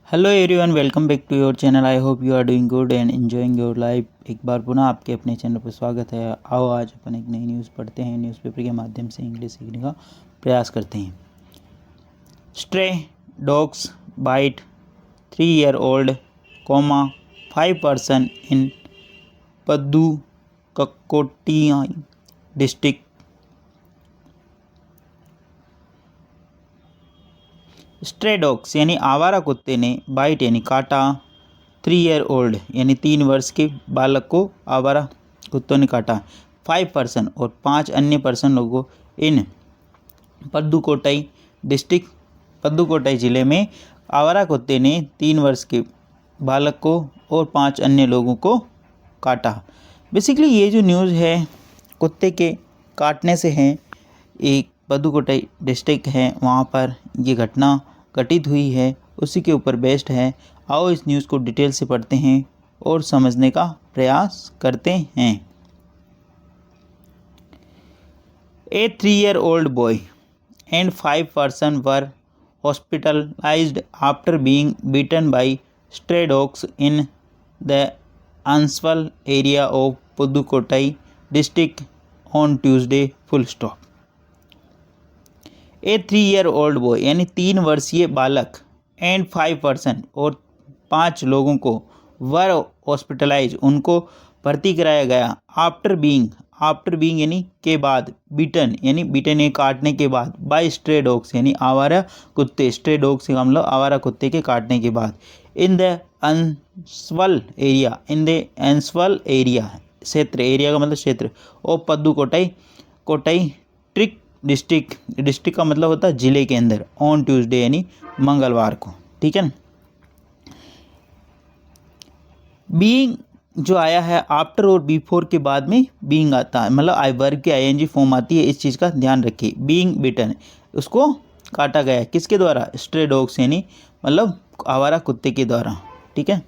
Hello everyone, welcome back to your channel. I hope you are doing good and enjoying your life. एक बार पुनः आपके अपने channel पर स्वागत है। आओ आज अपन एक नई न्यूज़ पढ़ते हैं, न्यूज़पेपर के माध्यम से इंग्लिश सीखने का प्रयास करते हैं। Stray dogs bite 3-year-old, 5 person in Pudukkottai district. Stray dogs यानी आवारा कुत्ते ने बाइट यानी काटा 3-year-old यानी 3 वर्ष के बालक को आवारा कुत्तों ने काटा 5 person और 5 अन्य पर्सन लोगों इन पद्दुकोट्टई डिस्ट्रिक्ट। पद्दुकोट्टई ज़िले में आवारा कुत्ते ने 3 वर्ष के बालक को और 5 अन्य लोगों को काटा। बेसिकली ये जो न्यूज़ है कुत्ते के काटने से है। एक पद्दुकोट्टई डिस्ट्रिक्ट है, वहाँ पर ये घटना घटित हुई है, उसी के ऊपर बेस्ड है। आओ इस न्यूज़ को डिटेल से पढ़ते हैं और समझने का प्रयास करते हैं। A 3-year-old boy and 5 person were hospitalized after being bitten by stray dogs in the Answal area of Pudukkottai district on Tuesday. Full stop. A 3-year-old boy यानी 3 वर्षीय बालक एंड 5 person और 5 लोगों को वर हॉस्पिटलाइज उनको भर्ती कराया गया आफ्टर बीइंग यानी के बाद, बीटन यानी बीटन ये काटने के बाद, बाय स्ट्रे डॉग्स यानी आवारा कुत्ते, स्ट्रे डॉग्स का मतलब आवारा कुत्ते के काटने के बाद, इन द अंसवल एरिया क्षेत्र, एरिया का मतलब क्षेत्र, और पद्दुकोट्टई ट्रिक डिस्ट्रिक्ट का मतलब होता है ज़िले के अंदर, ऑन ट्यूसडे यानी मंगलवार को। ठीक है ना। बीइंग जो आया है आफ्टर और बिफोर के बाद में बीइंग आता है, मतलब आई वर्ग की आईएनजी फॉर्म आती है, इस चीज़ का ध्यान रखिए। बीइंग बिटन उसको काटा गया किसके द्वारा? स्ट्रे डॉग्स यानी मतलब आवारा कुत्ते के द्वारा। ठीक है।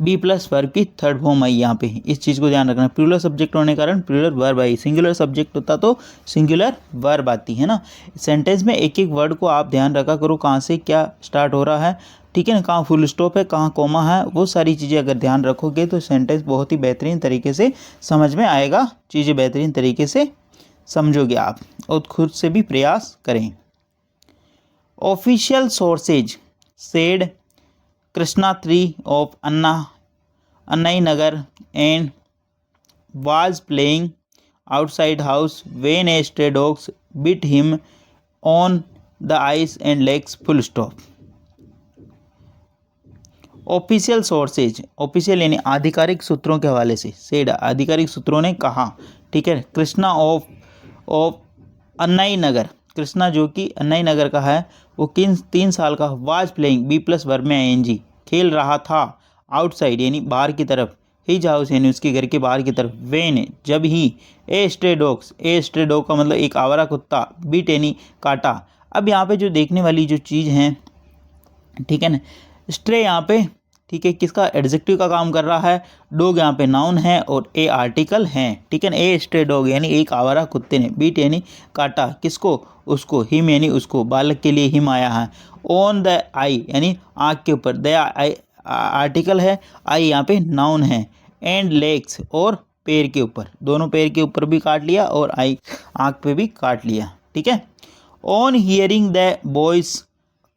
बी प्लस वर्ब की थर्ड फॉर्म आई यहाँ पे, इस चीज़ को ध्यान रखना। प्लूरल सब्जेक्ट होने के कारण प्लूरल वर्ब आई, सिंगुलर सब्जेक्ट होता तो सिंगुलर वर्ब आती है ना। सेंटेंस में एक एक वर्ड को आप ध्यान रखा करो, कहाँ से क्या स्टार्ट हो रहा है। ठीक है ना, कहाँ फुल स्टॉप है, कहाँ कोमा है, वो सारी चीज़ें अगर ध्यान रखोगे तो सेंटेंस बहुत ही बेहतरीन तरीके से समझ में आएगा, चीज़ें बेहतरीन तरीके से समझोगे आप, और खुद से भी प्रयास करें। Official sources said Krishna 3 of Annai Nagar and was playing outside house when a stray dogs bit him on the eyes and legs. Full stop. Official sources, official यानी आधिकारिक सूत्रों के हवाले से, सेड आधिकारिक सूत्रों ने कहा। ठीक है। कृष्णा ऑफ अन्नाई नगर, कृष्णा जो कि अन्नाई नगर का है, वो 3 साल का, was playing be plus verb में आईएनजी, खेल रहा था, आउटसाइड यानी बाहर की तरफ, हिज हाउस यानी उसके घर के बाहर की तरफ, वेन जब ही, ए स्ट्रे डॉग का मतलब एक आवारा कुत्ता, बीट यानी काटा। अब यहाँ पे जो देखने वाली जो चीज़ है, ठीक है ना, स्ट्रे यहाँ पे, ठीक है, किसका एडजेक्टिव का काम कर रहा है, डॉग यहाँ पे नाउन है और ए आर्टिकल है। ठीक है ना। ए स्ट्रे डॉग यानी एक आवारा कुत्ते ने, बीट यानी काटा, किसको? उसको, हिम यानी उसको, बालक के लिए हिम आया है। ऑन द आई यानी आँख के ऊपर, द आई आर्टिकल है, आई यहाँ पे नाउन है, एंड लेग्स और पैर के ऊपर, दोनों पैर के ऊपर भी काट लिया और आई आँख पे भी काट लिया। ठीक है। On hearing the boys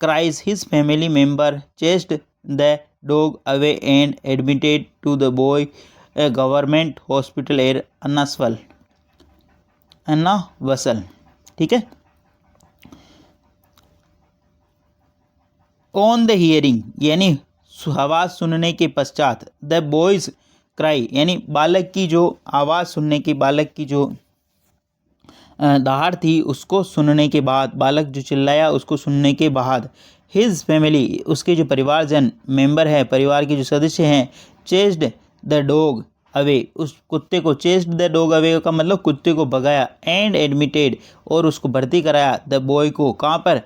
cries his family member chased the dog away and admitted to the boy a government hospital at अन्नावसल। ठीक है। ऑन द हियरिंग यानी आवाज़ सुनने के पश्चात, द बॉयज क्राई यानी बालक की जो आवाज़ सुनने की, बालक की जो दहाड़ थी उसको सुनने के बाद, बालक जो चिल्लाया उसको सुनने के बाद, हिज फैमिली उसके जो परिवारजन, मेंबर है, परिवार के जो सदस्य हैं, चेस्ड द डॉग अवे उस कुत्ते को, चेस्ड द डॉग अवे का मतलब कुत्ते को भगाया, एंड एडमिटेड और उसको भर्ती कराया, द बॉय को, कहाँ पर?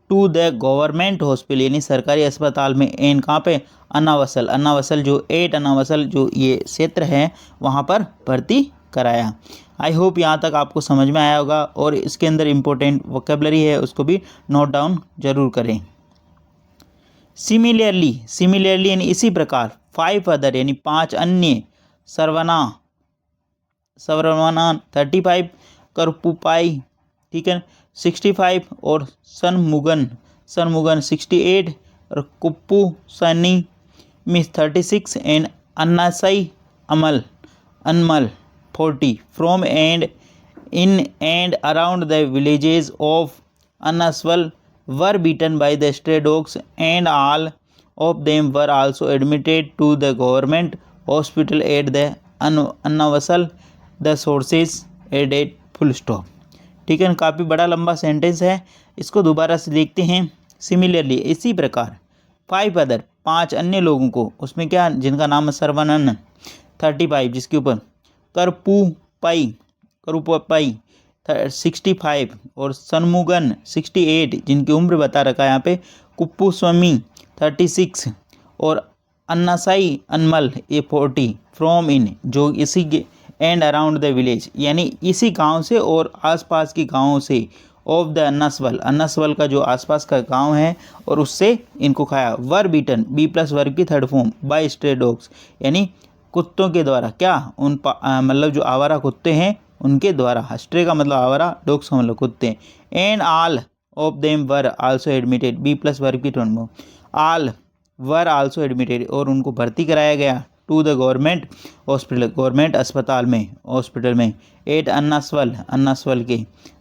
टू द गवर्नमेंट हॉस्पिटल यानी सरकारी अस्पताल में, एंड कहाँ पे? अन्नावसल जो 8 अन्नावसल जो ये क्षेत्र है वहाँ पर भर्ती कराया। आई होप यहाँ तक आपको समझ में आया होगा, और इसके अंदर इम्पोर्टेंट वोकेबलरी है उसको भी नोट डाउन जरूर करें। सिमिलरली यानी इसी प्रकार 5 अदर यानी 5 अन्य सर्वनाम 35, करपुपाई, ठीक है 65 और सनमुगन 68 और Kuppusamy miss 36 and Annasai Ammal 40 from and in and around the villages of Annavasal were beaten by the stray dogs and all of them were also admitted to the government hospital at the Annavasal the sources added full stop. ठीक है, काफ़ी बड़ा लंबा sentence है, इसको दोबारा से देखते हैं। सिमिलरली इसी प्रकार 5 अदर 5 अन्य लोगों को, उसमें क्या जिनका नाम है सर्वनन 35 जिसके ऊपर करपुपाई 65 और सनमुगन 68 जिनकी उम्र बता रखा है यहाँ पे, कुप्पुस्वामी 36 और अन्नासाई अनमल ये 40 फ्रॉम इन जो इसी के एंड अराउंड द विलेज यानी इसी गांव से और आसपास के गांवों से ऑफ द अन्नासवल का जो आसपास का गांव है और उससे इनको खाया। Were beaten B plus verb की third form by stray dogs यानी कुत्तों के द्वारा, क्या उन मतलब जो आवारा कुत्ते हैं उनके द्वारा। स्ट्रे का मतलब आवारा, डॉग्स का मतलब कुत्ते। And all of them were also admitted B plus verb की third form all were also admitted और उनको भर्ती कराया गया to the government hospital government अस्पताल में हॉस्पिटल में एट अन्नासवल के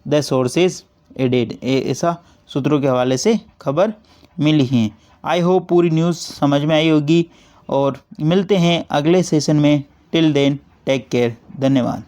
द सोर्सेज एडेड ऐसा सूत्रों के हवाले से खबर मिली है। आई होप पूरी न्यूज़ समझ में आई होगी और मिलते हैं अगले सेशन में। टिल देन टेक केयर, धन्यवाद।